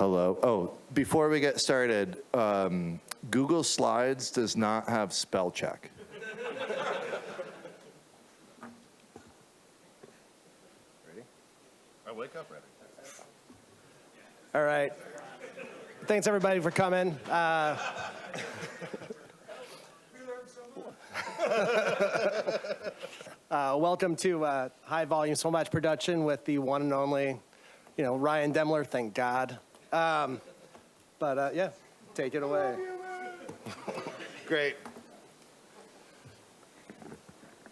Hello. Oh, before we get started, Google Slides does not have spell check. Ready? I wake up ready. All right. Thanks, everybody, for coming. Welcome to High Volume Small Batch Production with the one and only, Ryan Demler, thank God. Yeah, take it away. Great.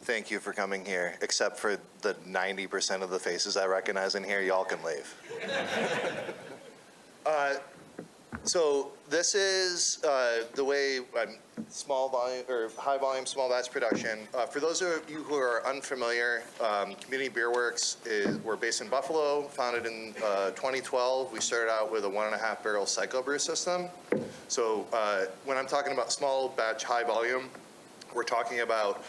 Thank you for coming here, except for the 90% of the faces I recognize in here. Y'all can leave. So this is the way small volume or high volume small batch production. For those of you who are unfamiliar, Community Beer Works we're based in Buffalo, founded in 2012. We started out with a 1.5 barrel cyclobrew system. So when I'm talking about small batch high volume, we're talking about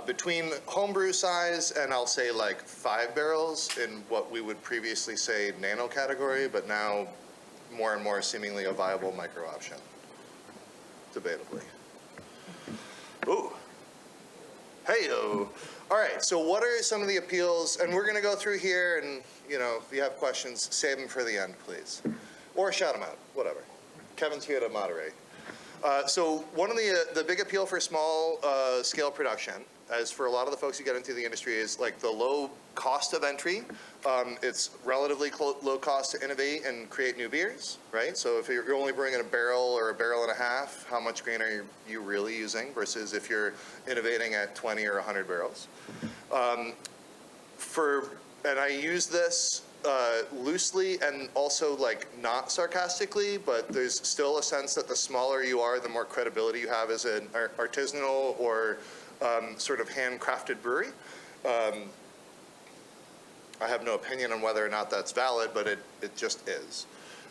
between homebrew size and I'll say like 5 barrels in what we would previously say nano category, but now more and more seemingly a viable micro option, debatably. Ooh. Hey-o. All right, so what are some of the appeals? And we're gonna go through here and, if you have questions, save them for the end, please. Or shout them out, whatever. Kevin's here to moderate. So one of the big appeal for small scale production, as for a lot of the folks who get into the industry, is like the low cost of entry. It's relatively low cost to innovate and create new beers, right? So if you're only bringing a barrel or a barrel and a half, how much grain are you really using versus if you're innovating at 20 or 100 barrels? And I use this loosely and also like not sarcastically, but there's still a sense that the smaller you are, the more credibility you have as an artisanal or sort of handcrafted brewery. I have no opinion on whether or not that's valid, but it just is.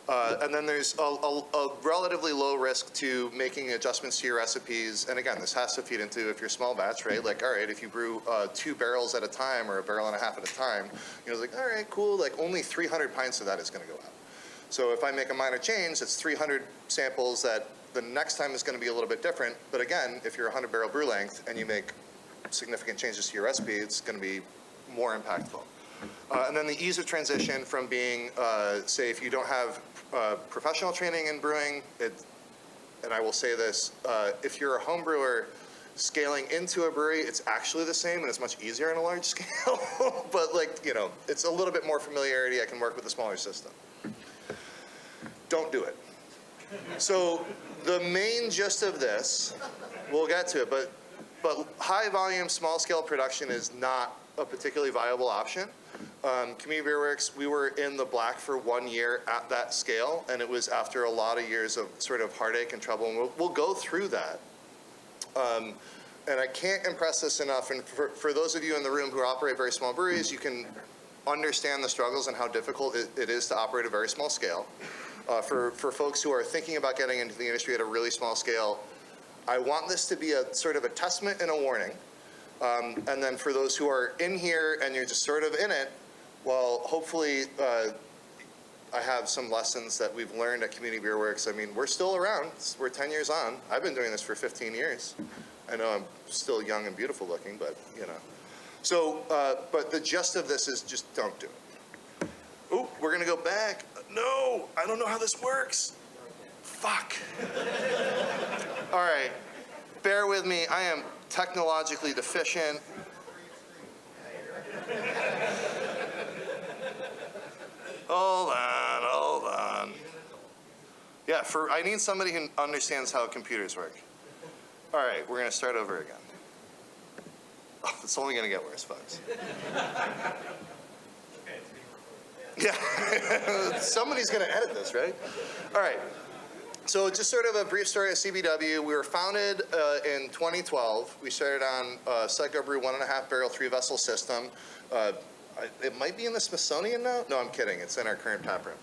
And then there's a relatively low risk to making adjustments to your recipes. And again, this has to feed into if you're small batch, right? Like, all right, if you brew 2 barrels at a time or a barrel and a half at a time, it's like, all right, cool, like only 300 pints of that is gonna go out. So if I make a minor change, it's 300 samples that the next time is gonna be a little bit different. But again, if you're a 100 barrel brew length and you make significant changes to your recipe, it's gonna be more impactful. And then the ease of transition from being, say, if you don't have professional training in brewing, and I will say this, if you're a home brewer scaling into a brewery, it's actually the same and it's much easier on a large scale. But it's a little bit more familiarity. I can work with a smaller system. Don't do it. So the main gist of this, we'll get to it, but high volume, small scale production is not a particularly viable option. Community Beer Works, we were in the black for 1 year at that scale, and it was after a lot of years of sort of heartache and trouble, and we'll go through that. And I can't impress this enough, and for those of you in the room who operate very small breweries, you can understand the struggles and how difficult it is to operate a very small scale. For folks who are thinking about getting into the industry at a really small scale, I want this to be a sort of a testament and a warning. And then for those who are in here and you're just sort of in it, well, hopefully I have some lessons that we've learned at Community Beer Works. I mean, we're still around. We're 10 years on. I've been doing this for 15 years. I know I'm still young and beautiful looking, but So, but the gist of this is just don't do it. Oh, we're gonna go back. No, I don't know how this works. Fuck. All right, bear with me. I am technologically deficient. Hold on. Yeah, I need somebody who understands how computers work. All right, we're gonna start over again. Oh, it's only gonna get worse, folks. Yeah, somebody's gonna edit this, right? All right. So just sort of a brief story of CBW. We were founded in 2012. We started on cyclobrew 1.5 barrel 3-vessel system. It might be in the Smithsonian now? No, I'm kidding. It's in our current tap room.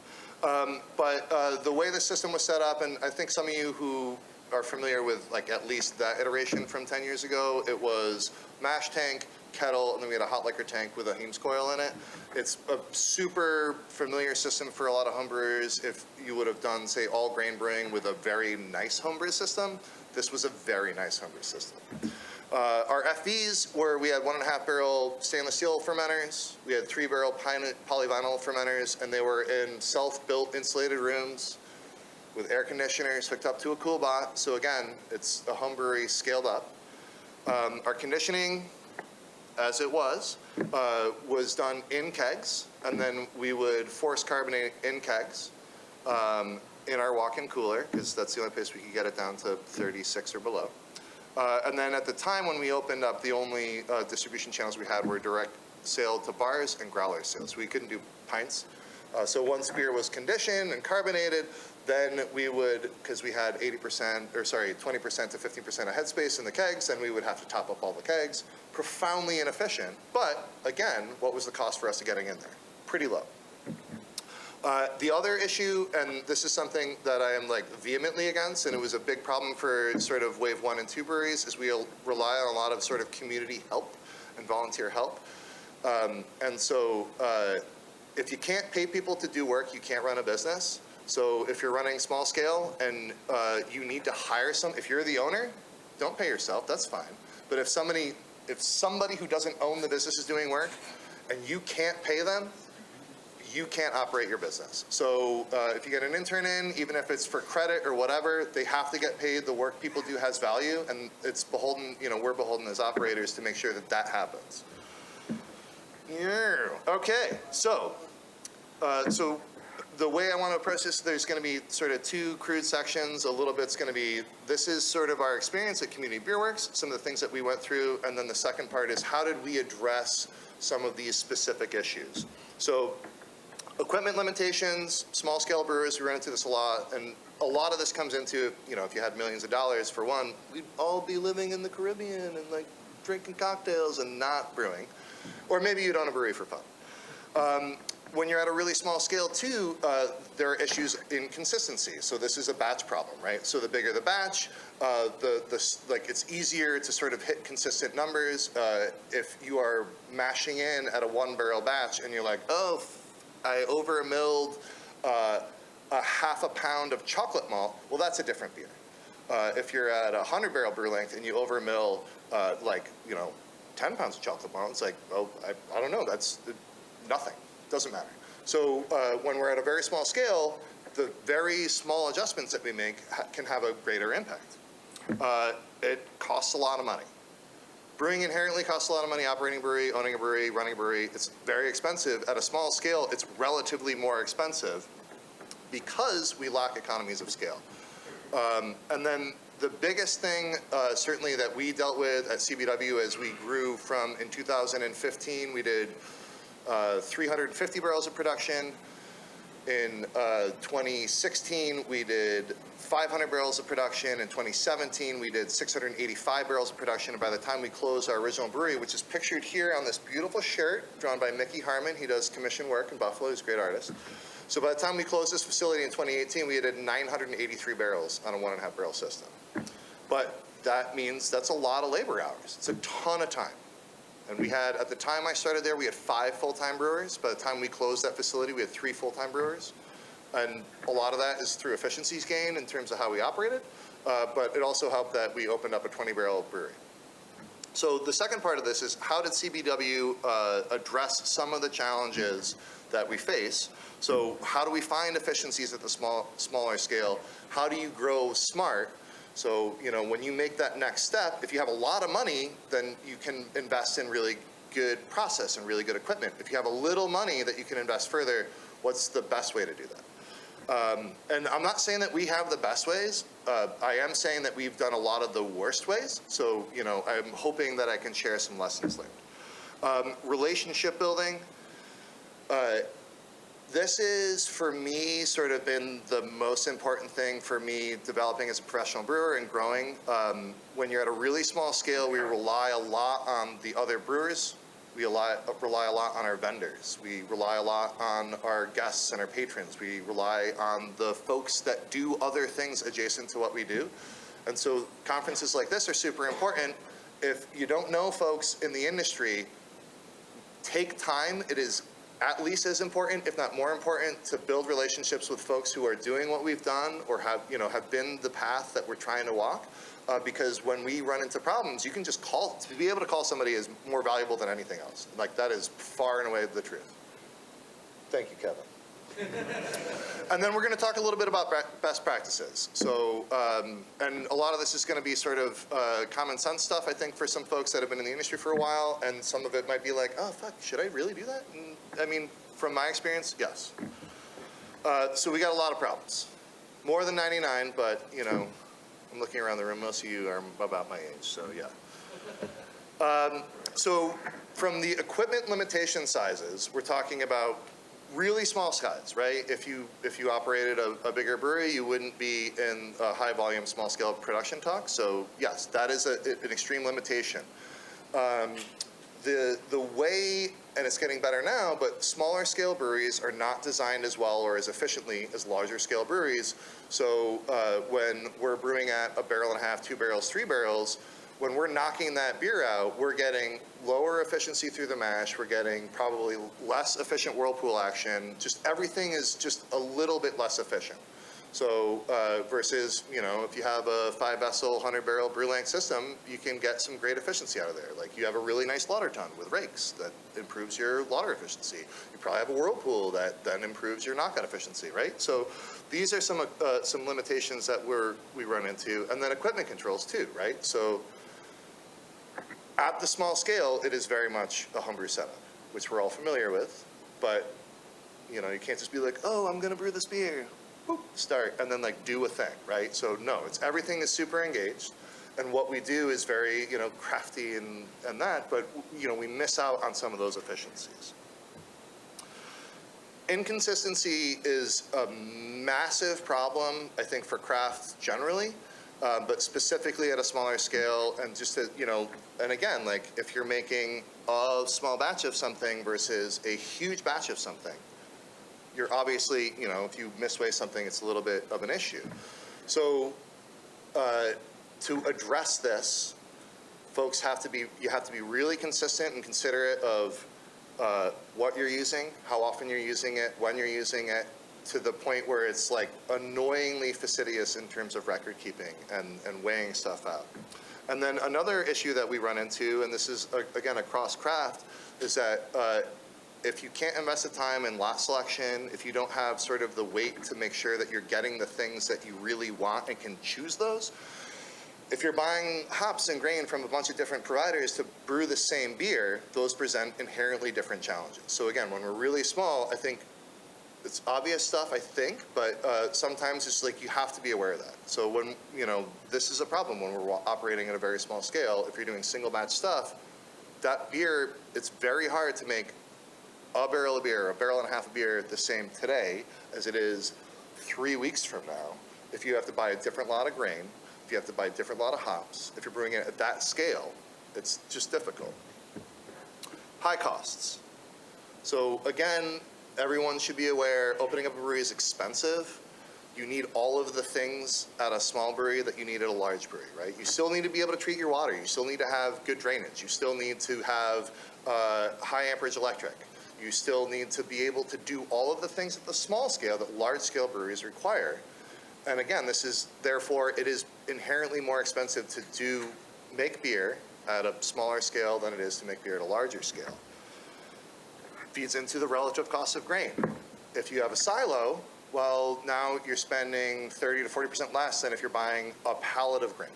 But the way the system was set up, and I think some of you who are familiar with like at least that iteration from 10 years ago, it was mash tank, kettle, and then we had a hot liquor tank with a Heames coil in it. It's a super familiar system for a lot of homebrewers. If you would have done, say, all grain brewing with a very nice homebrew system, this was a very nice homebrew system. Our FVs were, we had 1.5 barrel stainless steel fermenters, we had 3 barrel polyvinyl fermenters, and they were in self-built insulated rooms with air conditioners hooked up to a cool bot. So again, it's a home brewery scaled up. Our conditioning, as it was done in kegs, and then we would force carbonate in kegs in our walk-in cooler, because that's the only place we could get it down to 36 or below. And then at the time when we opened up, the only distribution channels we had were direct sale to bars and growler sales. We couldn't do pints. So once beer was conditioned and carbonated, then we would, because we had 20% to 15% of headspace in the kegs, then we would have to top up all the kegs. Profoundly inefficient, but again, what was the cost for us of getting in there? Pretty low. The other issue, and this is something that I am like vehemently against, and it was a big problem for sort of wave 1 and 2 breweries, is we rely on a lot of sort of community help and volunteer help. And so if you can't pay people to do work, you can't run a business. So if you're running small scale and you need to hire if you're the owner, don't pay yourself, that's fine. But if somebody who doesn't own the business is doing work and you can't pay them, you can't operate your business. So if you get an intern in, even if it's for credit or whatever, they have to get paid. The work people do has value, and it's beholden, we're beholden as operators to make sure that that happens. Yeah. Okay, so the way I want to approach this, there's going to be sort of 2 crude sections. A little bit's going to be, this is sort of our experience at Community Beer Works, some of the things that we went through, and then the second part is how did we address some of these specific issues. So equipment limitations, small scale brewers, we run into this a lot, and a lot of this comes into, if you had millions of dollars, for one, we'd all be living in the Caribbean and like drinking cocktails and not brewing. Or maybe you'd own a brewery for fun. When you're at a really small scale too, there are issues in consistency. So this is a batch problem, right? So the bigger the batch, it's easier to sort of hit consistent numbers. If you are mashing in at a 1 barrel batch and you're like, oh, I over-milled a half a pound of chocolate malt, well, that's a different beer. If you're at a 100 barrel brew length and you over-mill 10 pounds of chocolate malt, it's like, oh, I don't know, that's nothing. Doesn't matter. So when we're at a very small scale, the very small adjustments that we make can have a greater impact. It costs a lot of money. Brewing inherently costs a lot of money. Operating a brewery, owning a brewery, running a brewery, it's very expensive. At a small scale, it's relatively more expensive because we lack economies of scale. And then the biggest thing, certainly that we dealt with at CBW as we grew from, in 2015, we did 350 barrels of production. In 2016, we did 500 barrels of production. In 2017, we did 685 barrels of production. And by the time we closed our original brewery, which is pictured here on this beautiful shirt drawn by Mickey Harmon, he does commission work in Buffalo, he's a great artist. So by the time we closed this facility in 2018, we had 983 barrels on a 1.5 barrel system. But that means that's a lot of labor hours. It's a ton of time. And we had, at the time I started there, we had 5 full-time brewers. By the time we closed that facility, we had 3 full-time brewers. And a lot of that is through efficiencies gained in terms of how we operated. But it also helped that we opened up a 20-barrel brewery. So the second part of this is how did CBW address some of the challenges that we face? So how do we find efficiencies at the smaller scale? How do you grow smart? So, when you make that next step, if you have a lot of money, then you can invest in really good process and really good equipment. If you have a little money that you can invest further, what's the best way to do that? And I'm not saying that we have the best ways. I am saying that we've done a lot of the worst ways. So, I'm hoping that I can share some lessons learned. Relationship building. This is, for me, sort of been the most important thing for me developing as a professional brewer and growing. When you're at a really small scale, we rely a lot on the other brewers. We rely a lot on our vendors. We rely a lot on our guests and our patrons. We rely on the folks that do other things adjacent to what we do. And so conferences like this are super important. If you don't know folks in the industry, take time. It is at least as important, if not more important, to build relationships with folks who are doing what we've done or have been the path that we're trying to walk. Because when we run into problems, you can just call. To be able to call somebody is more valuable than anything else. Like, that is far and away the truth. Thank you, Kevin. And then we're going to talk a little bit about best practices. So, and a lot of this is going to be sort of common sense stuff, I think, for some folks that have been in the industry for a while, and some of it might be like, oh, fuck, should I really do that? And, I mean, from my experience, yes. So we got a lot of problems. More than 99, but, you know, I'm looking around the room. Most of you are about my age, so yeah. So from the equipment limitation sizes, we're talking about really small size, right? If you operated a bigger brewery, you wouldn't be in a high volume, small scale production talk. So yes, that is an extreme limitation. The way, and it's getting better now, but smaller scale breweries are not designed as well or as efficiently as larger scale breweries. So when we're brewing at 1.5 barrels, 2 barrels, 3 barrels, when we're knocking that beer out, we're getting lower efficiency through the mash. We're getting probably less efficient whirlpool action. Just everything is just a little bit less efficient. So versus, you know, if you have a 5-vessel, 100-barrel brew length system, you can get some great efficiency out of there. Like, you have a really nice lauter tun with rakes that improves your lauter efficiency. You probably have a whirlpool that then improves your knockout efficiency, right? So these are some limitations that we run into, and then equipment controls too, right? So at the small scale, it is very much a homebrew setup, which we're all familiar with, but you know, you can't just be like, oh, I'm gonna brew this beer, boop, start, and then like do a thing, right? So no, it's everything is super engaged, and what we do is very, you know, crafty and that, but you know, we miss out on some of those efficiencies. Inconsistency is a massive problem, I think, for craft generally. But specifically at a smaller scale, and just to, you know, and again, like if you're making a small batch of something versus a huge batch of something, you're obviously, you know, if you misweigh something, it's a little bit of an issue. So to address this, folks you have to be really consistent and considerate of what you're using, how often you're using it, when you're using it, to the point where it's like annoyingly fastidious in terms of record keeping and weighing stuff out. And then another issue that we run into, and this is again across craft, is that if you can't invest the time in lot selection, if you don't have sort of the weight to make sure that you're getting the things that you really want and can choose those, if you're buying hops and grain from a bunch of different providers to brew the same beer, those present inherently different challenges. So again, when we're really small, I think it's obvious stuff, I think, but sometimes it's like you have to be aware of that. So when, you know, this is a problem when we're operating at a very small scale. If you're doing single batch stuff, that beer, it's very hard to make a barrel of beer, 1.5 barrels of beer the same today as it is 3 weeks from now. If you have to buy a different lot of grain, if you have to buy a different lot of hops, if you're brewing it at that scale, it's just difficult. High costs. So again, everyone should be aware, opening up a brewery is expensive. You need all of the things at a small brewery that you need at a large brewery, right? You still need to be able to treat your water. You still need to have good drainage. You still need to have high amperage electric. You still need to be able to do all of the things at the small scale that large scale breweries require. And again, therefore, it is inherently more expensive to make beer at a smaller scale than it is to make beer at a larger scale. Feeds into the relative cost of grain. If you have a silo, well, now you're spending 30 to 40% less than if you're buying a pallet of grain.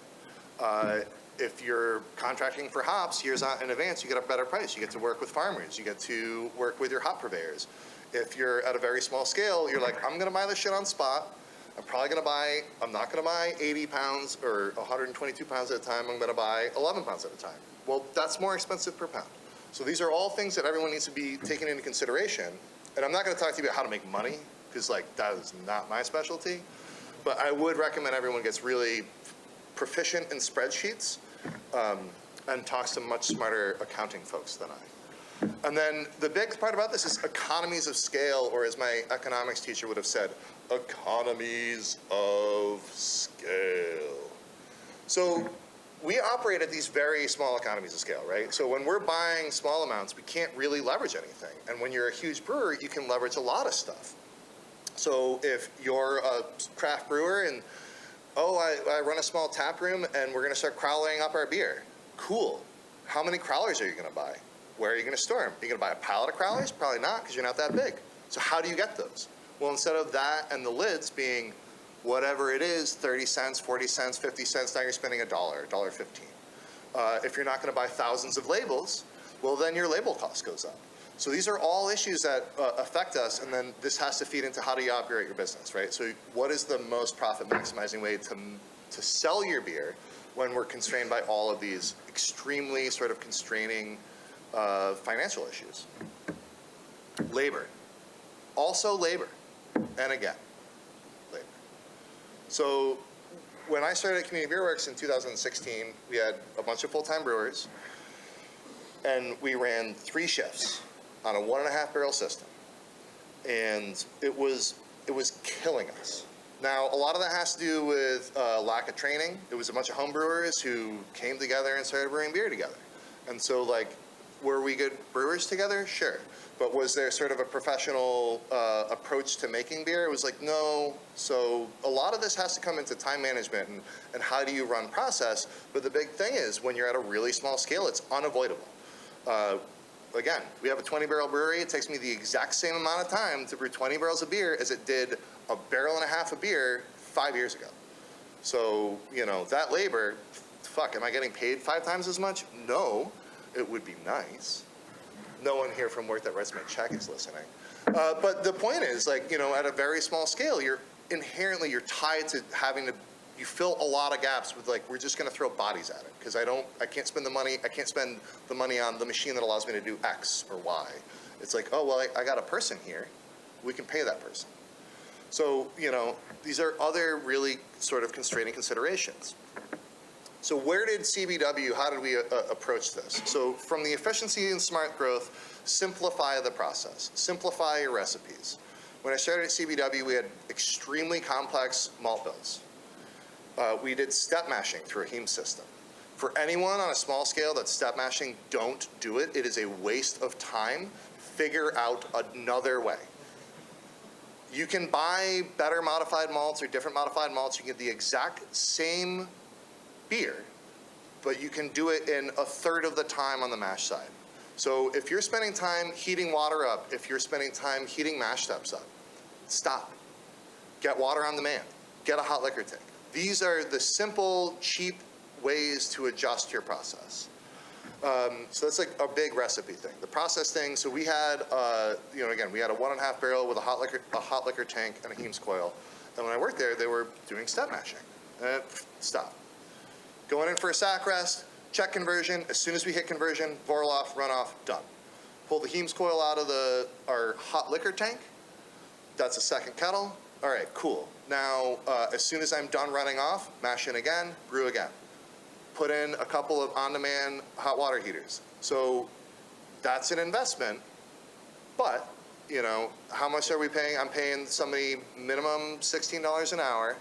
If you're contracting for hops years out in advance, you get a better price. You get to work with farmers. You get to work with your hop purveyors. If you're at a very small scale, you're like, I'm gonna buy this shit on spot. I'm not gonna buy 80 pounds or 122 pounds at a time. I'm gonna buy 11 pounds at a time. Well, that's more expensive per pound. So these are all things that everyone needs to be taken into consideration. And I'm not going to talk to you about how to make money, because like that is not my specialty. But I would recommend everyone gets really proficient in spreadsheets and talks to much smarter accounting folks than I. And then the big part about this is economies of scale, or as my economics teacher would have said, economies of scale. So we operate at these very small economies of scale, right? So when we're buying small amounts, we can't really leverage anything. And when you're a huge brewer, you can leverage a lot of stuff. So if you're a craft brewer and, oh, I run a small tap room and we're going to start crowling up our beer. Cool. How many crowlers are you going to buy? Where are you going to store them? Are you going to buy a pallet of crowlers? Probably not, because you're not that big. So how do you get those? Well, instead of that and the lids being whatever it is, 30 cents, 40 cents, 50 cents, now you're spending $1, $1.15. If you're not going to buy thousands of labels, well, then your label cost goes up. So these are all issues that affect us, and then this has to feed into how do you operate your business, right? So what is the most profit maximizing way to sell your beer when we're constrained by all of these extremely sort of constraining financial issues? Labor. Also labor. And again, labor. So when I started at Community Beer Works in 2016, we had a bunch of full-time brewers, and we ran 3 shifts on a 1.5 barrel system. And it was killing us. Now, a lot of that has to do with lack of training. It was a bunch of home brewers who came together and started brewing beer together. And so, like, were we good brewers together? Sure. But was there sort of a professional approach to making beer? It was like, no. So a lot of this has to come into time management and how do you run process. But the big thing is when you're at a really small scale, it's unavoidable. Again, we have a 20-barrel brewery. It takes me the exact same amount of time to brew 20 barrels of beer as it did 1.5 barrels of beer 5 years ago. So, you know, that labor, fuck, am I getting paid 5 times as much? No, it would be nice. No one here from work that writes my check is listening. But the point is, like, you know, at a very small scale, you're tied to having to, you fill a lot of gaps with, like, we're just going to throw bodies at it because I can't spend the money on the machine that allows me to do X or Y. It's like, oh, well, I got a person here. We can pay that person. So, you know, these are other really sort of constraining considerations. So where did CBW, how did we approach this? So from the efficiency and smart growth, simplify the process, simplify your recipes. When I started at CBW, we had extremely complex malt bills. We did step mashing through a heme system. For anyone on a small scale that's step mashing, don't do it. It is a waste of time. Figure out another way. You can buy better modified malts or different modified malts. You can get the exact same beer, but you can do it in 1/3 of the time on the mash side. So if you're spending time heating water up, if you're spending time heating mash steps up, stop. Get water on demand. Get a hot liquor tank. These are the simple, cheap ways to adjust your process. So that's like a big recipe thing. The process thing, so we had, you know, again, we had a 1.5 barrel with a hot liquor tank and a Heems coil. And when I worked there, they were doing step mashing. Stop. Going in for a sack rest, check conversion. As soon as we hit conversion, boil off, run off, done. Pull the Heems coil out of our hot liquor tank. That's a second kettle. All right, cool. Now, as soon as I'm done running off, mash in again, brew again. Put in a couple of on-demand hot water heaters. So that's an investment, but, you know, how much are we paying? I'm paying somebody minimum $16 an hour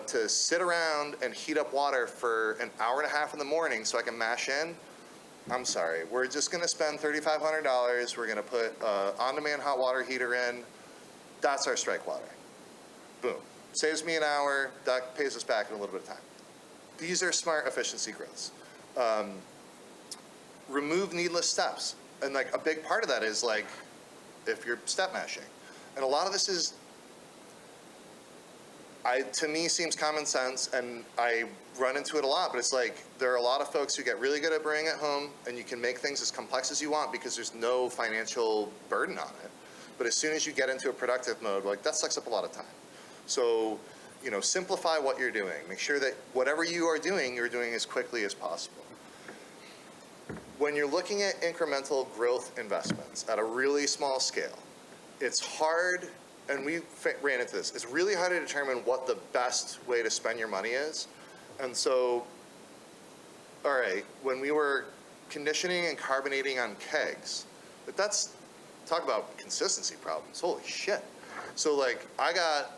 to sit around and heat up water for 1.5 hours in the morning so I can mash in. I'm sorry, we're just gonna spend $3,500. We're gonna put on-demand hot water heater in. That's our strike water. Boom. Saves me an hour, that pays us back in a little bit of time. These are smart efficiency growths. Remove needless steps. And like a big part of that is like, if you're step mashing. And a lot of this is, to me seems common sense, and I run into it a lot, but it's like, there are a lot of folks who get really good at brewing at home, and you can make things as complex as you want because there's no financial burden on it. But as soon as you get into a productive mode, like that sucks up a lot of time. So, you know, simplify what you're doing. Make sure that whatever you're doing as quickly as possible. When you're looking at incremental growth investments at a really small scale, it's hard, and we ran into this, it's really hard to determine what the best way to spend your money is. And so, all right, when we were conditioning and carbonating on kegs, but that's, talk about consistency problems, holy shit. So like, I got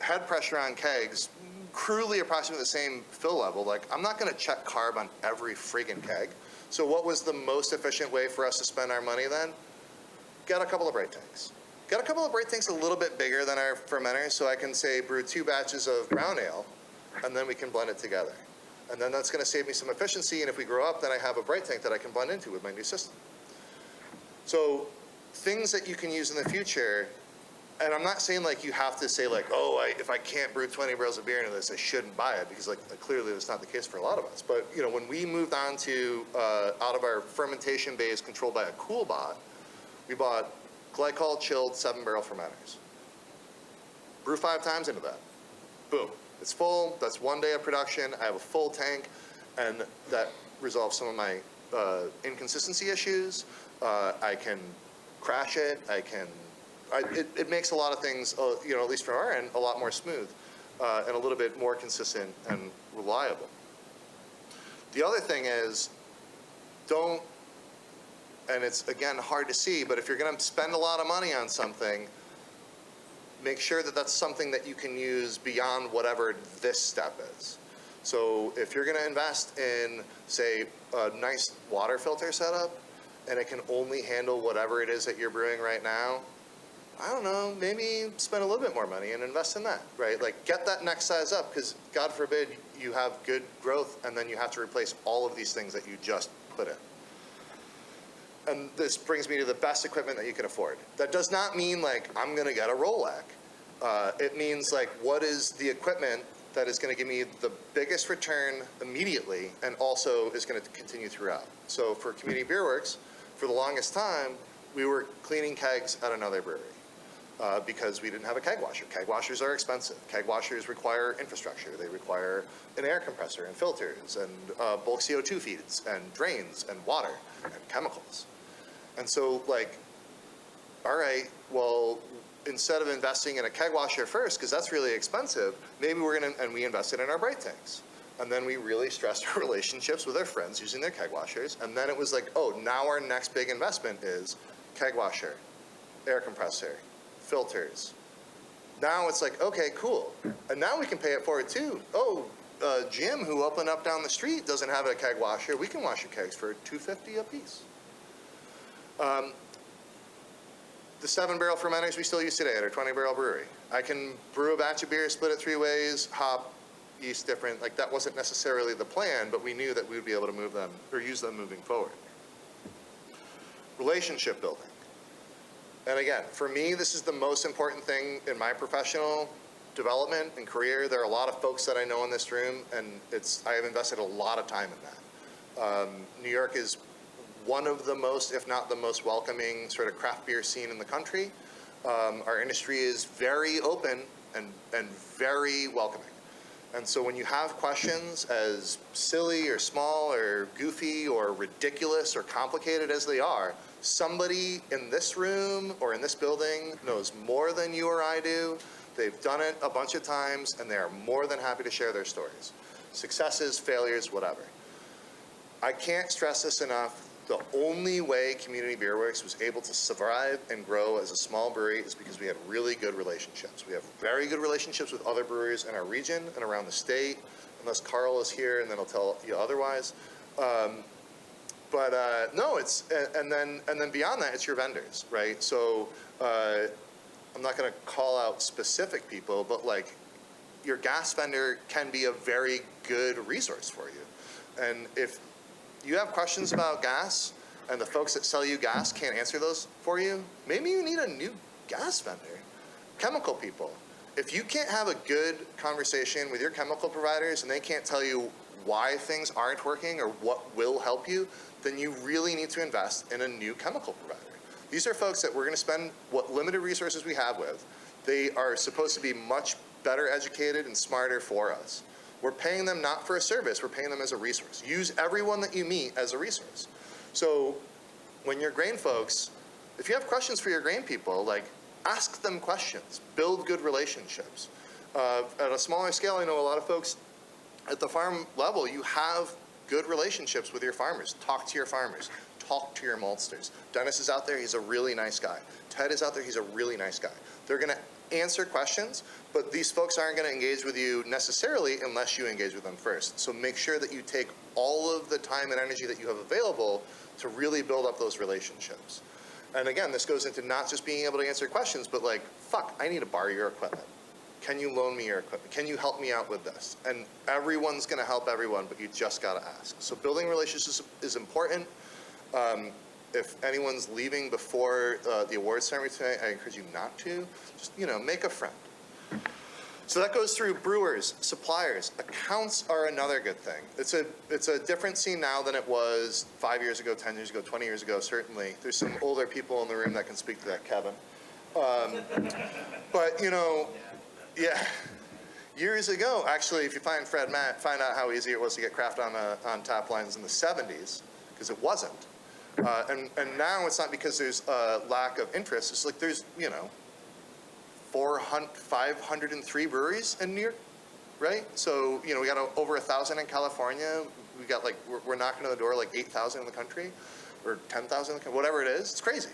head pressure on kegs, crudely approximately the same fill level, like I'm not going to check carb on every friggin' keg. So what was the most efficient way for us to spend our money then? Get a couple of bright tanks. Get a couple of bright tanks a little bit bigger than our fermenters, so I can say brew 2 batches of brown ale, and then we can blend it together. And then that's going to save me some efficiency, and if we grow up, then I have a bright tank that I can blend into with my new system. So things that you can use in the future, and I'm not saying like you have to say like, oh, if I can't brew 20 barrels of beer into this, I shouldn't buy it, because like clearly that's not the case for a lot of us. But you know, when we moved on to out of our fermentation bays controlled by a cool bot, we bought glycol chilled 7-barrel fermenters. Brew 5 times into that. Boom. It's full. That's 1 day of production. I have a full tank, and that resolves some of my inconsistency issues. I can crash it. It makes a lot of things, you know, at least from our end, a lot more smooth and a little bit more consistent and reliable. The other thing is, and it's again hard to see, but if you're going to spend a lot of money on something, make sure that that's something that you can use beyond whatever this step is. So if you're going to invest in, say, a nice water filter setup, and it can only handle whatever it is that you're brewing right now, I don't know, maybe spend a little bit more money and invest in that, right? Like get that next size up, because God forbid you have good growth and then you have to replace all of these things that you just put in. And this brings me to the best equipment that you can afford. That does not mean like I'm going to get a Rolex. It means like what is the equipment that is going to give me the biggest return immediately and also is going to continue throughout. So for Community Beer Works, for the longest time, we were cleaning kegs at another brewery because we didn't have a keg washer. Keg washers are expensive. Keg washers require infrastructure. They require an air compressor and filters and bulk CO2 feeds and drains and water and chemicals. And so like, all right, well, instead of investing in a keg washer first, because that's really expensive, maybe we're gonna, and we invested in our bright tanks. And then we really stressed our relationships with our friends using their keg washers. And then it was like, oh, now our next big investment is keg washer, air compressor, filters. Now it's like, okay, cool. And now we can pay it forward too. Oh, Jim, who opened up down the street, doesn't have a keg washer. We can wash your kegs for $2.50 a piece. The 7-barrel fermenters we still use today at our 20-barrel brewery. I can brew a batch of beer, split it 3 ways, hop, yeast different. Like that wasn't necessarily the plan, but we knew that we would be able to move them or use them moving forward. Relationship building. And again, for me, this is the most important thing in my professional development and career. There are a lot of folks that I know in this room, and I have invested a lot of time in that. New York is one of the most, if not the most welcoming sort of craft beer scene in the country. Our industry is very open and very welcoming. And so when you have questions as silly or small or goofy or ridiculous or complicated as they are, somebody in this room or in this building knows more than you or I do. They've done it a bunch of times, and they are more than happy to share their stories. Successes, failures, whatever. I can't stress this enough. The only way Community Beer Works was able to survive and grow as a small brewery is because we had really good relationships. We have very good relationships with other breweries in our region and around the state, unless Carl is here and then he'll tell you otherwise. No, it's, and then beyond that, it's your vendors, right? So I'm not going to call out specific people, but like your gas vendor can be a very good resource for you. And if you have questions about gas and the folks that sell you gas can't answer those for you, maybe you need a new gas vendor. Chemical people. If you can't have a good conversation with your chemical providers and they can't tell you why things aren't working or what will help you, then you really need to invest in a new chemical provider. These are folks that we're going to spend what limited resources we have with. They are supposed to be much better educated and smarter for us. We're paying them not for a service, we're paying them as a resource. Use everyone that you meet as a resource. So when your grain folks, if you have questions for your grain people, like ask them questions, build good relationships. At a smaller scale, I know a lot of folks at the farm level, you have good relationships with your farmers. Talk to your farmers, talk to your maltsters. Dennis is out there, he's a really nice guy. Ted is out there, he's a really nice guy. They're gonna answer questions, but these folks aren't going to engage with you necessarily unless you engage with them first. So make sure that you take all of the time and energy that you have available to really build up those relationships. And again, this goes into not just being able to answer questions, but like, fuck, I need to borrow your equipment. Can you loan me your equipment? Can you help me out with this? And everyone's going to help everyone, but you just got to ask. So building relationships is important. If anyone's leaving before the awards ceremony today, I encourage you not to. Just, make a friend. So that goes through brewers, suppliers. Accounts are another good thing. It's a different scene now than it was 5 years ago, 10 years ago, 20 years ago, certainly. There's some older people in the room that can speak to that, Kevin. But, yeah. Years ago, actually, if you find out how easy it was to get craft on tap lines in the 70s, because it wasn't. And now it's not because there's a lack of interest. It's like there's, 503 breweries in New York, right? So, we got over 1,000 in California. We got we're knocking on the door 8,000 in the country, or 10,000 in the country, whatever it is. It's crazy.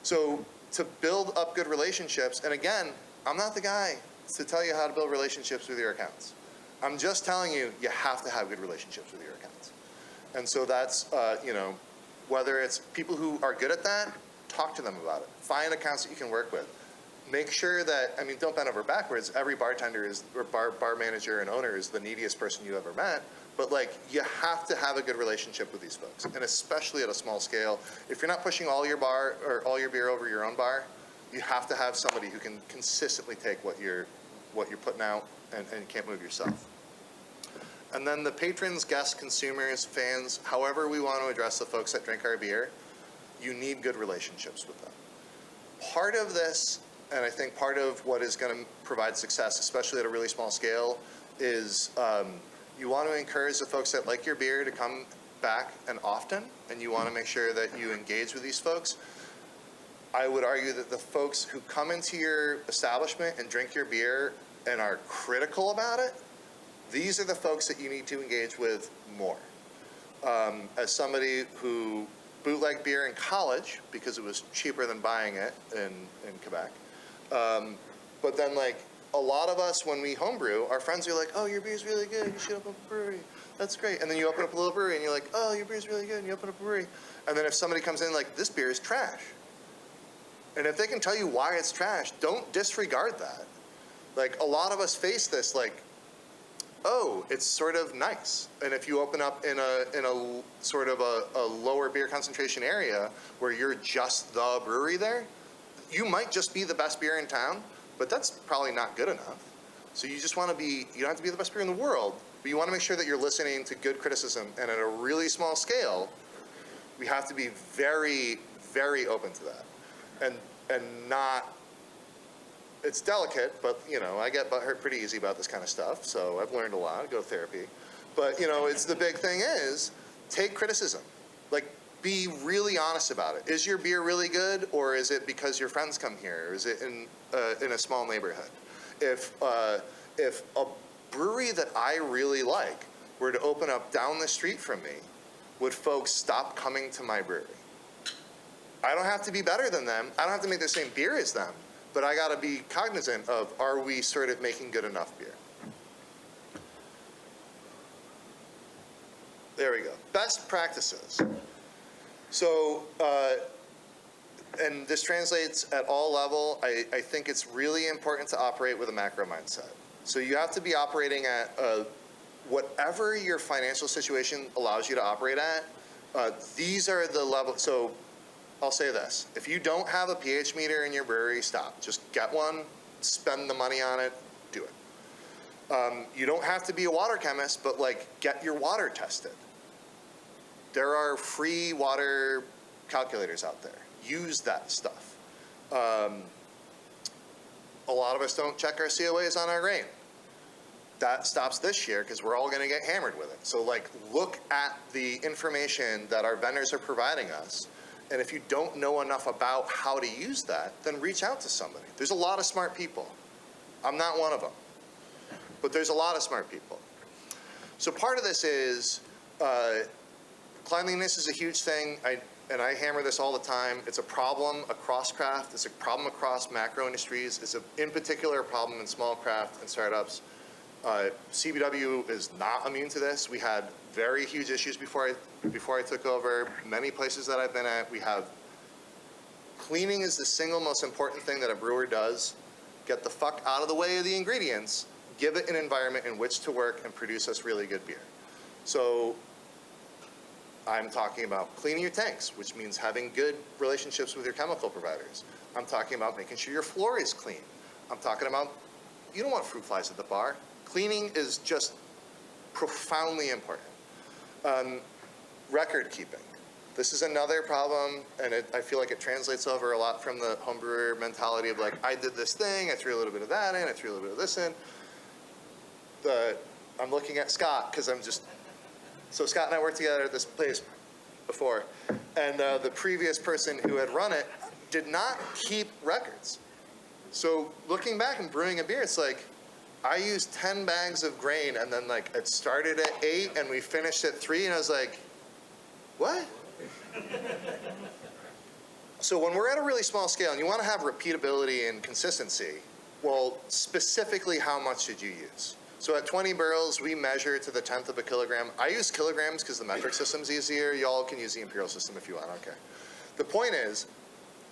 So to build up good relationships, and again, I'm not the guy to tell you how to build relationships with your accounts. I'm just telling you, you have to have good relationships with your accounts. And so that's, whether it's people who are good at that, talk to them about it. Find accounts that you can work with. Make sure that, don't bend over backwards. Every bartender or bar manager and owner is the neediest person you ever met. But you have to have a good relationship with these folks, and especially at a small scale. If you're not pushing all your beer over your own bar, you have to have somebody who can consistently take what you're putting out and can't move yourself. And then the patrons, guests, consumers, fans, however we want to address the folks that drink our beer, you need good relationships with them. Part of this, and I think part of what is going to provide success, especially at a really small scale, is you want to encourage the folks that like your beer to come back and often, and you want to make sure that you engage with these folks. I would argue that the folks who come into your establishment and drink your beer and are critical about it, these are the folks that you need to engage with more. As somebody who bootlegged beer in college because it was cheaper than buying it in Quebec, but then a lot of us, when we homebrew, our friends are like, oh, your beer's really good, you should open up a brewery. That's great. And then you open up a little brewery and you're like, oh, your beer's really good, and you open up a brewery. And then if somebody comes in this beer is trash. And if they can tell you why it's trash, don't disregard that. A lot of us face this oh, it's sort of nice. And if you open up in a sort of a lower beer concentration area where you're just the brewery there, you might just be the best beer in town, but that's probably not good enough. So you just want to be, you don't have to be the best beer in the world, but you want to make sure that you're listening to good criticism. And at a really small scale, we have to be very, very open to that. And not, it's delicate, but I get butthurt pretty easy about this kind of stuff. So I've learned a lot, go to therapy. But it's the big thing is take criticism. Be really honest about it. Is your beer really good, or is it because your friends come here? Or is it in a small neighborhood? If a brewery that I really like were to open up down the street from me, would folks stop coming to my brewery? I don't have to be better than them. I don't have to make the same beer as them, but I got to be cognizant of, are we sort of making good enough beer? There we go. Best practices. So, and this translates at all level. I think it's really important to operate with a macro mindset. So you have to be operating at whatever your financial situation allows you to operate at. These are the levels. So I'll say this. If you don't have a pH meter in your brewery, stop. Just get one, spend the money on it, do it. You don't have to be a water chemist, but get your water tested. There are free water calculators out there. Use that stuff. A lot of us don't check our COAs on our grain. That stops this year because we're all going to get hammered with it. So look at the information that our vendors are providing us. And if you don't know enough about how to use that, then reach out to somebody. There's a lot of smart people. I'm not one of them. But there's a lot of smart people. So part of this is, cleanliness is a huge thing. and I hammer this all the time, it's a problem across craft, it's a problem across macro industries, it's in particular a problem in small craft and startups. CBW is not immune to this. We had very huge issues before I took over. Many places that I've been at, we have cleaning is the single most important thing that a brewer does. Get the fuck out of the way of the ingredients, give it an environment in which to work and produce us really good beer. So I'm talking about cleaning your tanks, which means having good relationships with your chemical providers. I'm talking about making sure your floor is clean. I'm talking about, you don't want fruit flies at the bar. Cleaning is just profoundly important. Record keeping. This is another problem, and I feel like it translates over a lot from the homebrewer mentality of like, I did this thing, I threw a little bit of that in, I threw a little bit of this in. I'm looking at Scott, because so Scott and I worked together at this place before, and the previous person who had run it did not keep records. So looking back and brewing a beer, it's like, I used 10 bags of grain, and then like it started at 8, and we finished at 3, and I was like, what? So when we're at a really small scale, and you want to have repeatability and consistency, well, specifically how much did you use? So at 20 barrels, we measure to the 10th of a kilogram. I use kilograms because the metric system's easier. Y'all can use the imperial system if you want, okay. The point is,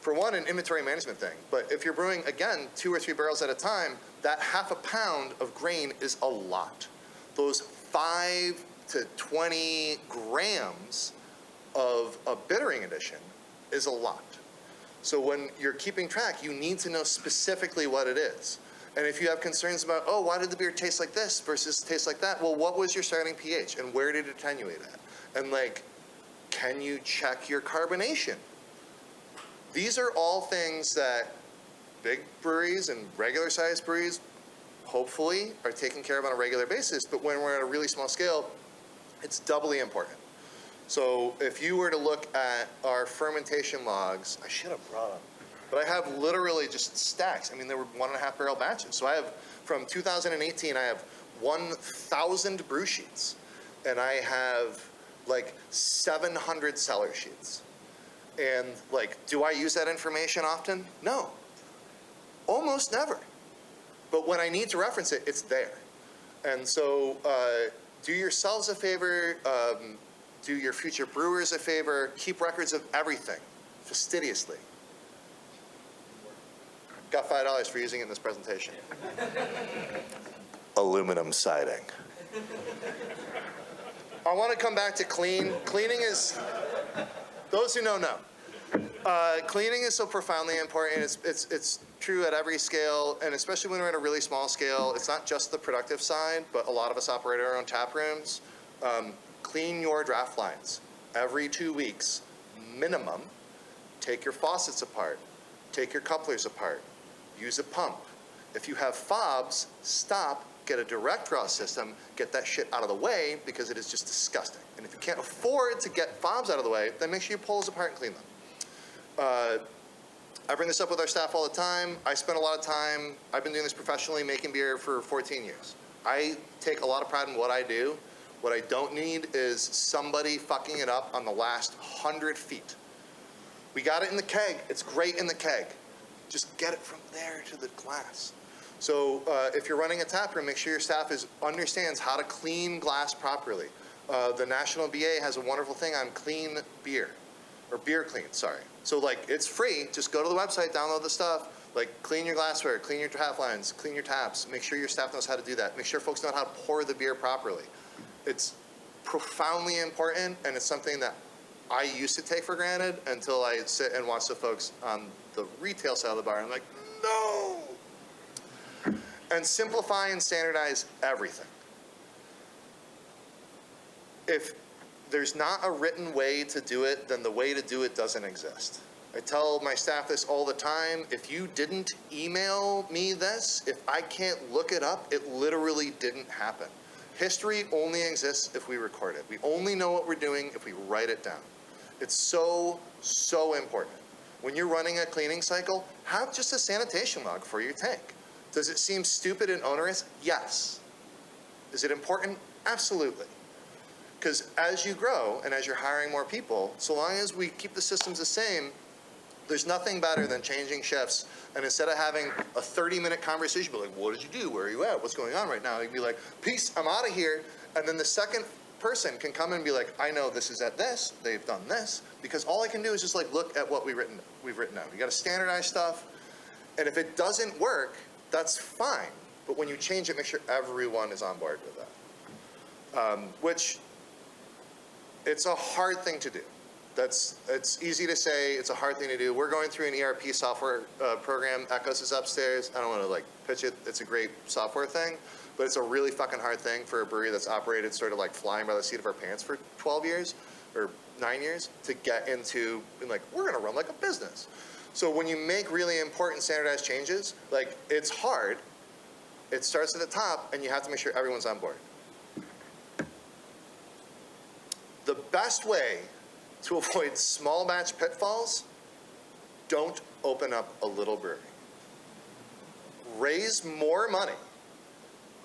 for one, an inventory management thing, but if you're brewing, again, 2 or 3 barrels at a time, that half a pound of grain is a lot. Those 5 to 20 grams of a bittering addition is a lot. So when you're keeping track, you need to know specifically what it is. And if you have concerns about, oh, why did the beer taste like this versus taste like that? Well, what was your starting pH and where did it attenuate at? And like, can you check your carbonation? These are all things that big breweries and regular sized breweries hopefully are taking care of on a regular basis, but when we're at a really small scale, it's doubly important. So if you were to look at our fermentation logs, I should have brought them, but I have literally just stacks. I mean, there were 1.5 barrel batches. So I have, from 2018, I have 1,000 brew sheets, and I have like 700 cellar sheets. And like, do I use that information often? No, almost never. But when I need to reference it, it's there. And so do yourselves a favor, do your future brewers a favor, keep records of everything, fastidiously. Got $5 for using it in this presentation. Aluminum siding. I want to come back to clean. Cleaning is, those who know. Cleaning is so profoundly important. It's true at every scale, and especially when we're at a really small scale. It's not just the productive side, but a lot of us operate our own tap rooms. Clean your draft lines every 2 weeks, minimum. Take your faucets apart. Take your couplers apart. Use a pump. If you have fobs, stop, get a direct draw system, get that shit out of the way because it is just disgusting. And if you can't afford to get fobs out of the way, then make sure you pull those apart and clean them. I bring this up with our staff all the time. I spend a lot of time, I've been doing this professionally, making beer for 14 years. I take a lot of pride in what I do. What I don't need is somebody fucking it up on the last 100 feet. We got it in the keg. It's great in the keg. Just get it from there to the glass. So if you're running a tap room, make sure your staff understands how to clean glass properly. The National BA has a wonderful thing on clean beer, or beer clean, sorry. So like, it's free. Just go to the website, download the stuff. Like, clean your glassware, clean your draft lines, clean your taps. Make sure your staff knows how to do that. Make sure folks know how to pour the beer properly. It's profoundly important, and it's something that I used to take for granted until I sit and watch the folks on the retail side of the bar. I'm like, no! And simplify and standardize everything. If there's not a written way to do it, then the way to do it doesn't exist. I tell my staff this all the time. If you didn't email me this, if I can't look it up, it literally didn't happen. History only exists if we record it. We only know what we're doing if we write it down. It's so, so important. When you're running a cleaning cycle, have just a sanitation log for your tank. Does it seem stupid and onerous? Yes. Is it important? Absolutely. Because as you grow and as you're hiring more people, so long as we keep the systems the same, there's nothing better than changing shifts. And instead of having a 30-minute conversation, be like, what did you do? Where are you at? What's going on right now? You can be like, peace, I'm out of here. And then the second person can come in and be like, I know this is at this, they've done this. Because all I can do is just like look at what we've written down. You got to standardize stuff. And if it doesn't work, that's fine. But when you change it, make sure everyone is on board with that. Which, it's a hard thing to do. It's easy to say, it's a hard thing to do. We're going through an ERP software program. Echoes is upstairs. I don't want to like pitch it. It's a great software thing, but it's a really fucking hard thing for a brewery that's operated sort of like flying by the seat of our pants for 12 years or 9 years to get into, and like, we're going to run like a business. So when you make really important standardized changes, like it's hard. It starts at the top and you have to make sure everyone's on board. The best way to avoid small batch pitfalls, don't open up a little brewery. Raise more money.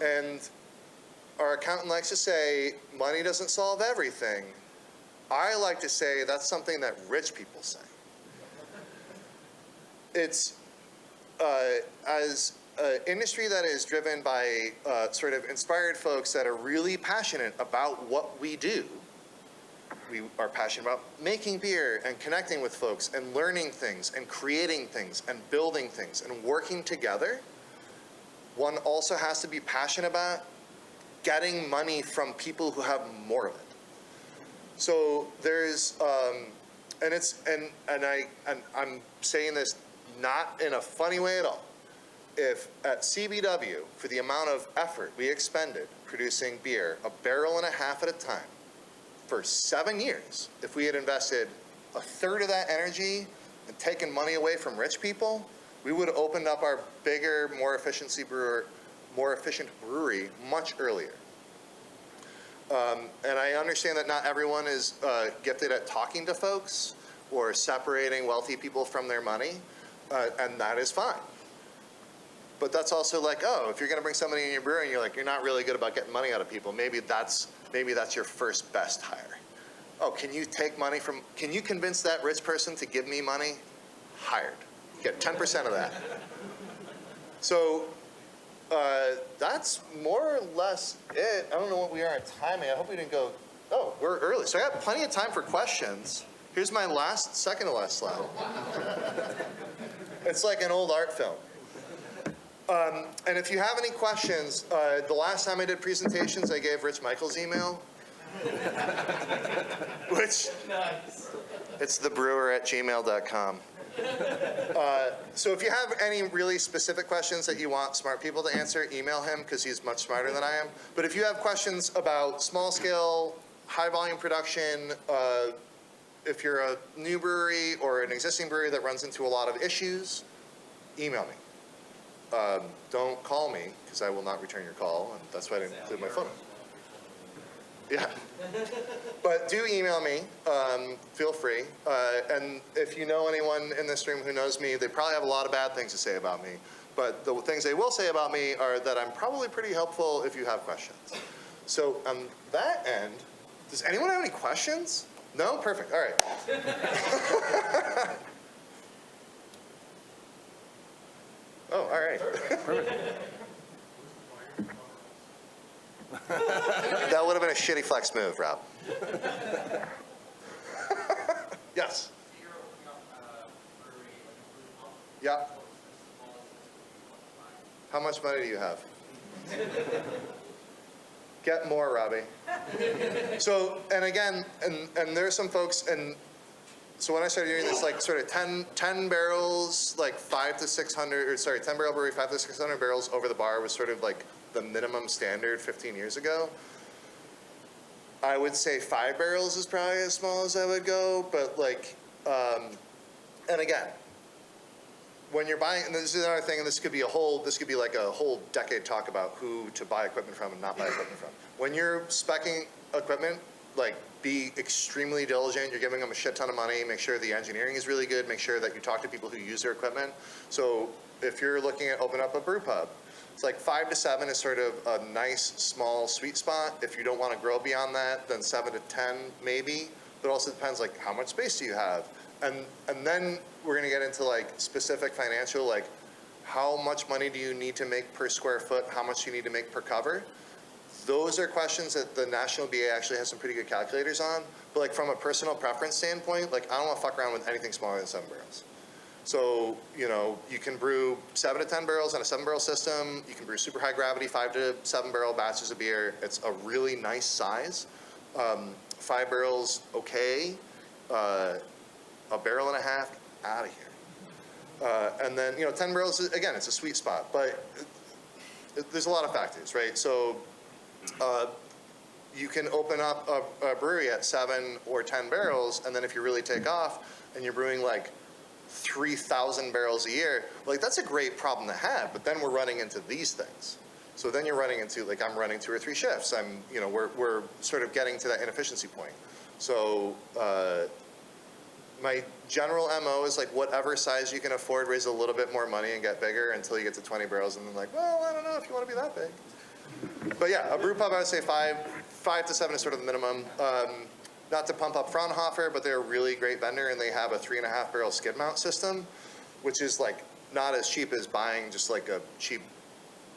And our accountant likes to say, money doesn't solve everything. I like to say that's something that rich people say. It's as an industry that is driven by sort of inspired folks that are really passionate about what we do. We are passionate about making beer and connecting with folks and learning things and creating things and building things and working together. One also has to be passionate about getting money from people who have more of it. So there's, and I'm saying this not in a funny way at all. If at CBW, for the amount of effort we expended producing beer, a barrel and a half at a time, for 7 years, if we had invested a third of that energy and taken money away from rich people, we would have opened up our bigger, more efficient brewery much earlier. And I understand that not everyone is gifted at talking to folks or separating wealthy people from their money, and that is fine. But that's also like, oh, if you're going to bring somebody in your brewery and you're like, you're not really good about getting money out of people, maybe that's your first best hire. Oh, can you take money from, can you convince that rich person to give me money? Hired. Get 10% of that. So that's more or less it. I don't know what we are at timing. I hope we didn't go, oh, we're early. So I got plenty of time for questions. Here's my second to last slide. It's like an old art film. And if you have any questions, the last time I did presentations, I gave Rich Michael's email. Which, it's thebrewer@gmail.com. So if you have any really specific questions that you want smart people to answer, email him because he's much smarter than I am. But if you have questions about small scale, high volume production, if you're a new brewery or an existing brewery that runs into a lot of issues, email me. Don't call me because I will not return your call, and that's why I didn't include my phone. Yeah. But do email me. Feel free. And if you know anyone in this room who knows me, they probably have a lot of bad things to say about me. But the things they will say about me are that I'm probably pretty helpful if you have questions. So on that end, does anyone have any questions? No? Perfect. All right. Oh, all right. That would have been a shitty flex move, Rob. Yes. Yeah. How much money do you have? Get more, Robbie. So, and again, and there are some folks, and so when I started doing this, like sort of 10 barrels, like 500 to 600, or sorry, 10 barrel brewery, 500 to 600 barrels over the bar was sort of like the minimum standard 15 years ago. I would say 5 barrels is probably as small as I would go, but like, and again, when you're buying, and this is another thing, and this could be like a whole decade talk about who to buy equipment from and not buy equipment from. When you're speccing equipment, like be extremely diligent. You're giving them a shit ton of money. Make sure the engineering is really good. Make sure that you talk to people who use their equipment. So if you're looking at open up a brew pub, It's like 5 to 7 is sort of a nice, small, sweet spot. If you don't want to grow beyond that, then 7 to 10 maybe. But it also depends, like, how much space do you have? And then we're going to get into, like, specific financial, like, how much money do you need to make per square foot? How much do you need to make per cover? Those are questions that the National BA actually has some pretty good calculators on. But, like, from a personal preference standpoint, like, I don't want to fuck around with anything smaller than 7 barrels. So, you know, you can brew 7 to 10 barrels on a 7-barrel system. You can brew super high gravity 5 to 7 barrel batches of beer. It's a really nice size. 5 barrels, okay. A barrel and a half, out of here. And then, you know, 10 barrels, again, it's a sweet spot. But there's a lot of factors, right? So you can open up a brewery at 7 or 10 barrels, and then if you really take off and you're brewing like 3,000 barrels a year, like that's a great problem to have, but then we're running into these things. So then you're running into, like, I'm running 2 or 3 shifts. You know, we're sort of getting to that inefficiency point. So my general MO is like whatever size you can afford, raise a little bit more money and get bigger until you get to 20 barrels, and then like, well, I don't know if you want to be that big. But yeah, a brew pub, I would say 5 to 7 is sort of the minimum. Not to pump up Fraunhofer, but they're a really great vendor, and they have a 3.5 barrel skid mount system, which is like not as cheap as buying just like a cheap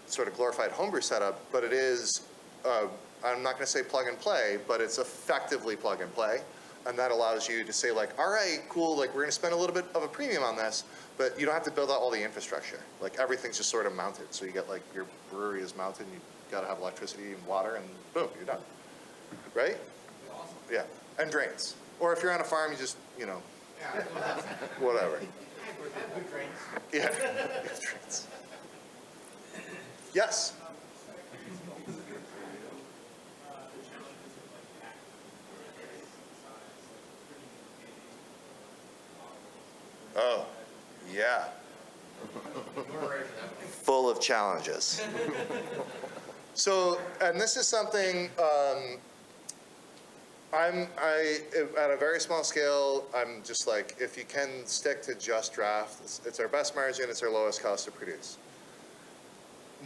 sort of glorified homebrew setup, but it is, I'm not going to say plug and play, but it's effectively plug and play. And that allows you to say like, all right, cool, like we're going to spend a little bit of a premium on this, but you don't have to build out all the infrastructure. Like everything's just sort of mounted. So you get like your brewery is mounted, and you got to have electricity and water, and boom, you're done. Right? Awesome. Yeah, and drains. Or if you're on a farm, you just, you know, whatever. Good drains. Yeah, drains. Yes? Oh, yeah. Full of challenges. So, and this is something, at a very small scale, I'm just like, if you can stick to just draft, it's our best margin, it's our lowest cost to produce.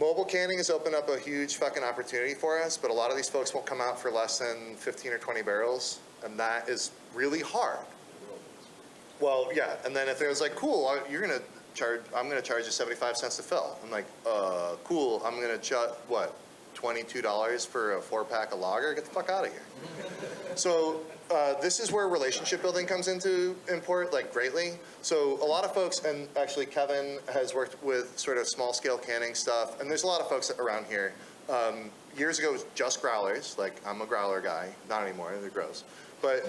Mobile canning has opened up a huge fucking opportunity for us, but a lot of these folks won't come out for less than 15 or 20 barrels, and that is really hard. Well, yeah, and then if it was like, cool, I'm gonna charge you 75 cents to fill. I'm like, cool, I'm gonna charge, what, $22 for a 4-pack of lager? Get the fuck out of here. So this is where relationship building comes into import, like, greatly. So a lot of folks, and actually Kevin has worked with sort of small scale canning stuff, and there's a lot of folks around here. Years ago it was just growlers, like I'm a growler guy, not anymore, they're gross. But,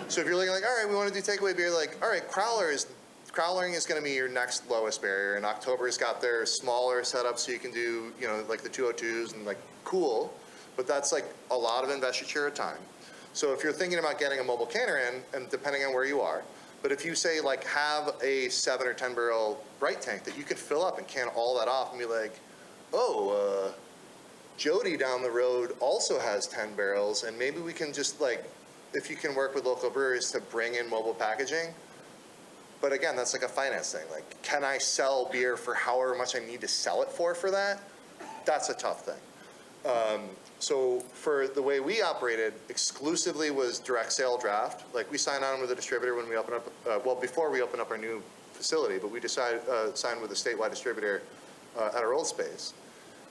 so if you're looking like, all right, we want to do takeaway beer, like, all right, crowlering is going to be your next lowest barrier. And October's got their smaller setup, so you can do, you know, like the 202s and like, cool. But that's like a lot of investiture of time. So if you're thinking about getting a mobile canner in, and depending on where you are, but if you say like have a 7 or 10 barrel bright tank that you could fill up and can all that off and be like, oh, Jody down the road also has 10 barrels, and maybe we can just like, if you can work with local breweries to bring in mobile packaging. But again, that's like a finance thing. Like, can I sell beer for however much I need to sell it for that? That's a tough thing. So for the way we operated, exclusively was direct sale draft. Like we signed on with a distributor when we opened up, well, before we opened up our new facility, but we decided signed with a statewide distributor at our old space.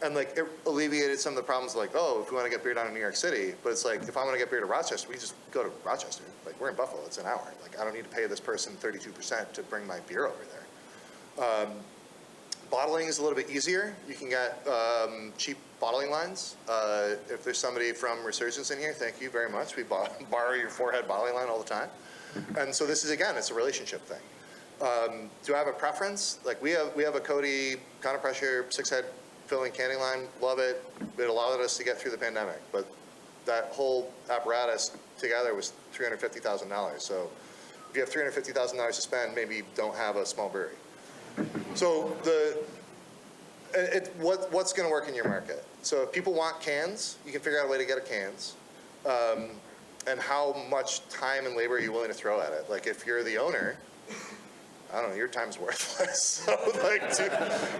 And like it alleviated some of the problems like, oh, if we want to get beer down in New York City, but it's like, if I want to get beer to Rochester, we just go to Rochester. Like we're in Buffalo, it's an hour. Like I don't need to pay this person 32% to bring my beer over there. Bottling is a little bit easier. You can get cheap bottling lines. If there's somebody from Resurgence in here, thank you very much. We borrow your forehead bottling line all the time. And so this is, again, it's a relationship thing. Do I have a preference? Like we have a Cody counter pressure 6-head filling canning line, love it. It allowed us to get through the pandemic, but that whole apparatus together was $350,000. So if you have $350,000 to spend, maybe don't have a small brewery. So what's going to work in your market? So if people want cans, you can figure out a way to get a cans. And how much time and labor are you willing to throw at it? Like if you're the owner, I don't know, your time's worthless. So like, dude,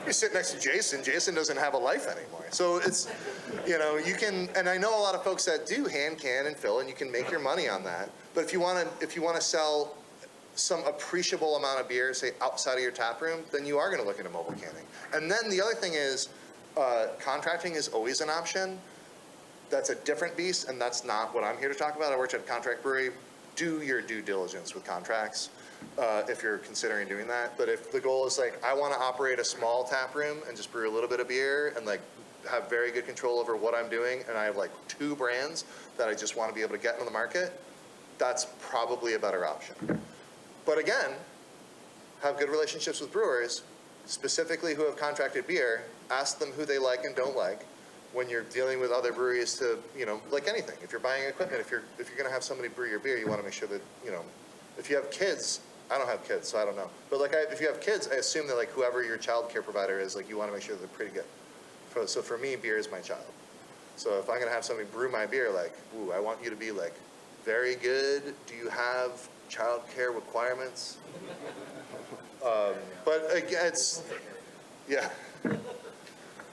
you sit next to Jason. Jason doesn't have a life anymore. So it's, you can, and I know a lot of folks that do hand can and fill, and you can make your money on that. But if you want to sell some appreciable amount of beer, say outside of your tap room, then you are going to look into mobile canning. And then the other thing is, contracting is always an option. That's a different beast, and that's not what I'm here to talk about. I worked at a contract brewery. Do your due diligence with contracts if you're considering doing that. But if the goal is like, I want to operate a small tap room and just brew a little bit of beer and like have very good control over what I'm doing, and I have like 2 brands that I just want to be able to get into the market, that's probably a better option. But again, have good relationships with brewers, specifically who have contracted beer. Ask them who they like and don't like. When you're dealing with other breweries to, like anything, if you're buying equipment, if you're going to have somebody brew your beer, you want to make sure that, if you have kids, I don't have kids, so I don't know. But like, if you have kids, I assume that like whoever your child care provider is, like you want to make sure they're pretty good. So for me, beer is my child. So if I'm going to have somebody brew my beer, like, ooh, I want you to be like very good. Do you have child care requirements? But again, it's, yeah.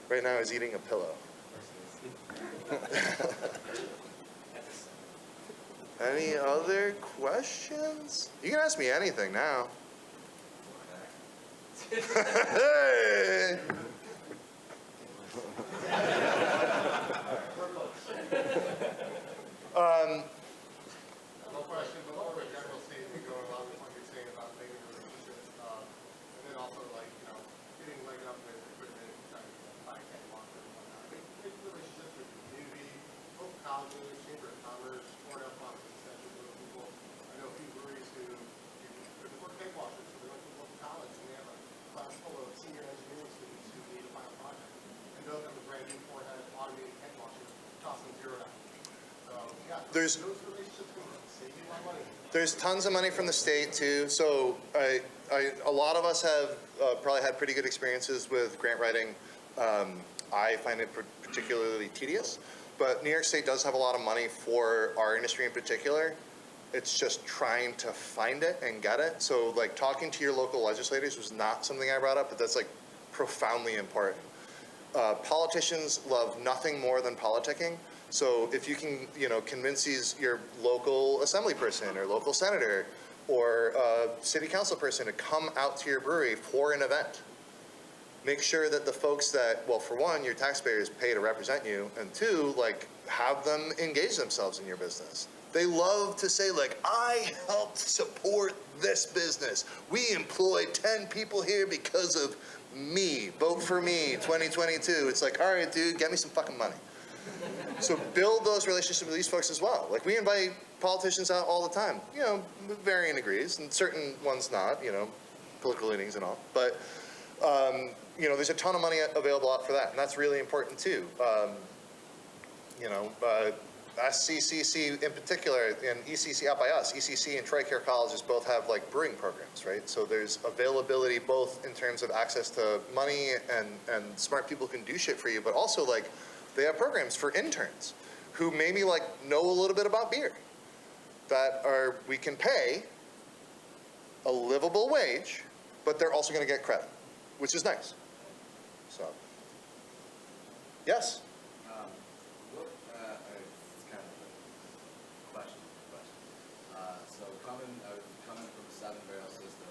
Right now he's eating a pillow. Any other questions? You can ask me anything now. Hey! No question, but more of a general statement going along with what you're saying about making relationships, and then also like, getting leg up with equipment, trying to buy catwalks and whatnot. Make relationships with the community, both colleges, chamber of commerce, Fort F offices, sessions with people. I know a few breweries who work catwalkers, so they went to local college and they have a class full of senior engineering students who need a final project. And they'll have a brand new 4-head automated catwalker, cost them $0. So yeah, those relationships can save you a lot of money. There's tons of money from the state too. So a lot of us have probably had pretty good experiences with grant writing. I find it particularly tedious, but New York State does have a lot of money for our industry in particular. It's just trying to find it and get it. So like talking to your local legislators was not something I brought up, but that's like profoundly important. Politicians love nothing more than politicking. So if you can, convince your local assembly person or local senator or city council person to come out to your brewery for an event, make sure that the folks that, well, for one, your taxpayers pay to represent you, and 2, like, have them engage themselves in your business. They love to say, like, I helped support this business. We employed 10 people here because of me. Vote for me, 2022. It's like, all right, dude, get me some fucking money. So build those relationships with these folks as well. Like, we invite politicians out all the time, with varying degrees, and certain ones not, political leanings and all. But, there's a ton of money available out for that, and that's really important too. SCCC in particular, and ECC out by us, ECC and TRICARE colleges both have like brewing programs, right? So there's availability both in terms of access to money and smart people can do shit for you, but also like they have programs for interns who maybe like know a little bit about beer that we can pay a livable wage, but they're also going to get credit, which is nice. So, yes. It's kind of a question. So I was coming from a 7-barrel system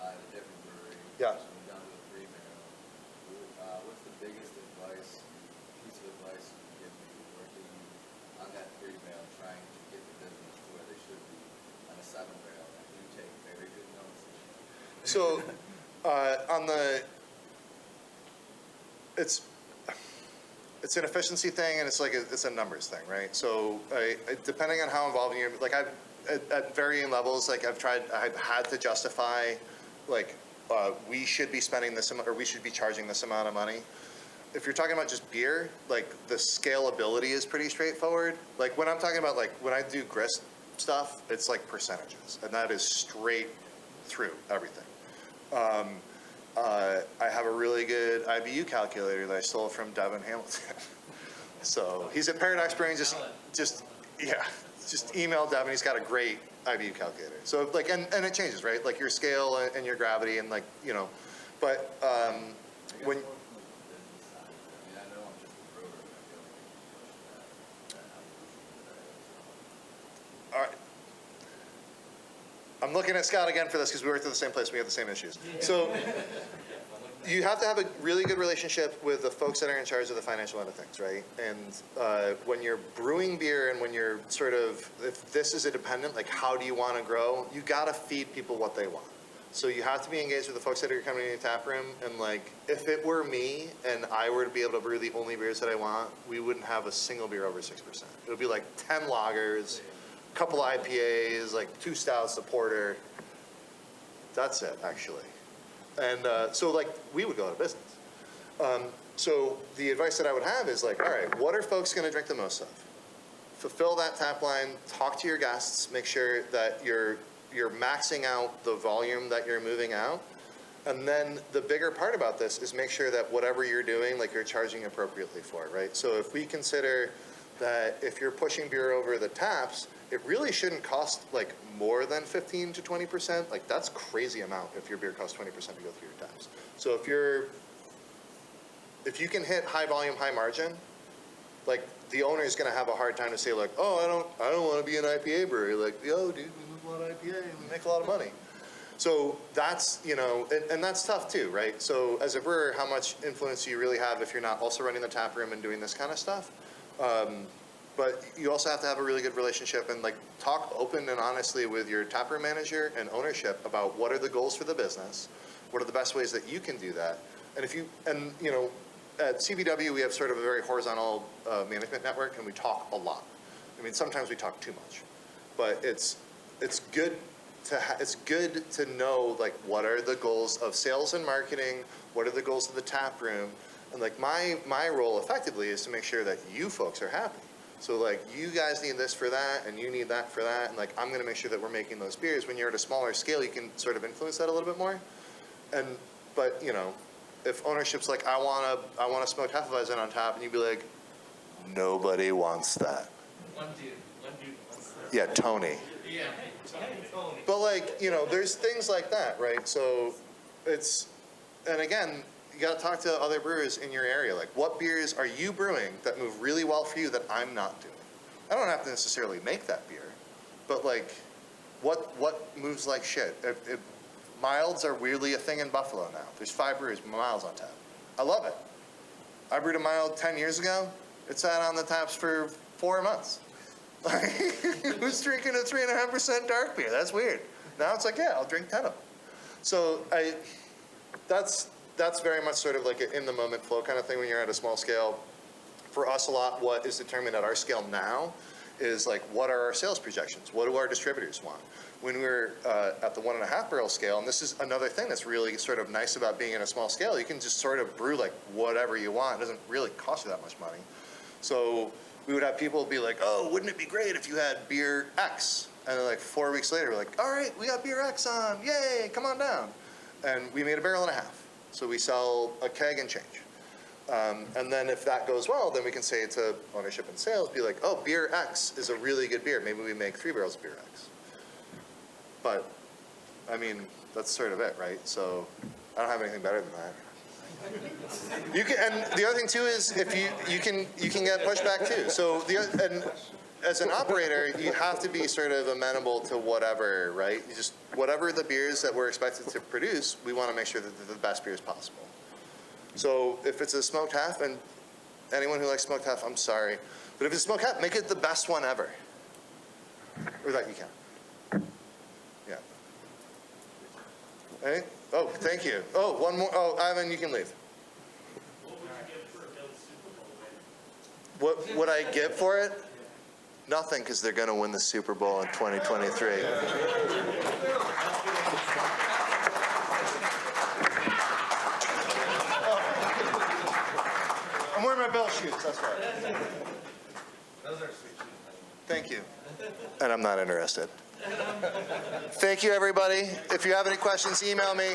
at a different brewery. Yeah. Switching down to a 3-barrel. What's the biggest piece of advice you can give me working on that 3-barrel, trying to get the business to where they should be on a 7-barrel? I do take very good notes. So, it's an efficiency thing, and it's a numbers thing, right? So, depending on how involved you're, like at varying levels, like I've had to justify, like we should be spending this amount, or we should be charging this amount of money. If you're talking about just beer, like the scalability is pretty straightforward. Like when I'm talking about like when I do grist stuff, it's like percentages, and that is straight through everything. I have a really good IBU calculator that I stole from Devin Hamilton. So he's at Paradox Brewing, just Yeah, just email Devin. He's got a great IBU calculator. So like, and it changes, right? Like your scale and your gravity and like, you know, but when, I mean, I know I'm just a brewer, but I feel like we can push that evolution today. all right. I'm looking at Scott again for this because we worked at the same place. We have the same issues. So you have to have a really good relationship with the folks that are in charge of the financial end of things, right? And when you're brewing beer and when you're sort of, if this is a dependent, like how do you want to grow? You got to feed people what they want. So you have to be engaged with the folks that are coming in your tap room. And like, if it were me and I were to be able to brew the only beers that I want, we wouldn't have a single beer over 6%. It would be like 10 lagers, a couple IPAs, like 2 stouts, a porter. That's it, actually. And so like, we would go out of business. So the advice that I would have is like, all right, what are folks going to drink the most of? Fulfill that tap line, talk to your guests, make sure that you're maxing out the volume that you're moving out. And then the bigger part about this is make sure that whatever you're doing, like you're charging appropriately for it, right? So if we consider that if you're pushing beer over the taps, it really shouldn't cost like more than 15 to 20%. Like that's crazy amount if your beer costs 20% to go through your taps. So if you can hit high volume, high margin, like the owner is going to have a hard time to say like, oh, I don't want to be an IPA brewery. Like, yo, dude, we move a lot of IPA and we make a lot of money. So that's, you know, and that's tough too, right? So as a brewer, how much influence do you really have if you're not also running the tap room and doing this kind of stuff? But you also have to have a really good relationship and like talk open and honestly with your taproom manager and ownership about what are the goals for the business, what are the best ways that you can do that, and you know, at CBW we have sort of a very horizontal management network and we talk a lot. I mean, sometimes we talk too much, but it's good to know like what are the goals of sales and marketing, what are the goals of the tap room, and like my role effectively is to make sure that you folks are happy. So like you guys need this for that and you need that for that, and like I'm going to make sure that we're making those beers. When you're at a smaller scale, you can sort of influence that a little bit more. But you know, if ownership's like I want a smoked Hefeweizen on top, and you'd be like, nobody wants that. One dude wants that. Yeah, Tony. Yeah, Tony. But like, you know, there's things like that, right? So and again, you got to talk to other brewers in your area. Like, what beers are you brewing that move really well for you that I'm not doing? I don't have to necessarily make that beer, but like, what moves like shit? Milds are weirdly a thing in Buffalo now. There's 5 breweries with milds on tap. I love it. I brewed a mild 10 years ago. It sat on the taps for 4 months. Who's drinking a 3.5% dark beer? That's weird. Now it's like, yeah, I'll drink 10 of them. So that's very much sort of like an in-the-moment flow kind of thing when you're at a small scale. For us, a lot what is determined at our scale now is like, what are our sales projections? What do our distributors want? When we're at the 1.5 barrel scale, and this is another thing that's really sort of nice about being in a small scale, you can just sort of brew like whatever you want. It doesn't really cost you that much money. So we would have people be like, oh, wouldn't it be great if you had beer X? And then like 4 weeks later, we're like, all right, we got beer X on, yay, come on down. And we made 1.5 barrels. So we sell a keg and change. And then if that goes well, then we can say to ownership and sales, be like, oh, beer X is a really good beer. Maybe we make 3 barrels of beer X. But, I mean, that's sort of it, right? So I don't have anything better than that. You can, and the other thing too is if you can get pushback too. So and as an operator, you have to be sort of amenable to whatever, right? You just whatever the beers that we're expected to produce, we want to make sure that they're the best beers possible. So if it's a smoked half, and anyone who likes smoked half, I'm sorry, but if it's smoked half, make it the best one ever, or that you can. Yeah. Hey? Oh, thank you. Oh, one more. Oh, Ivan, you can leave. What would you give for a Bills Super Bowl win? What would I get for it? Nothing, because they're going to win the Super Bowl in 2023. I'm wearing my bell shoes, that's why. Those are sweet shoes. Thank you. And I'm not interested. Thank you, everybody. If you have any questions, email me.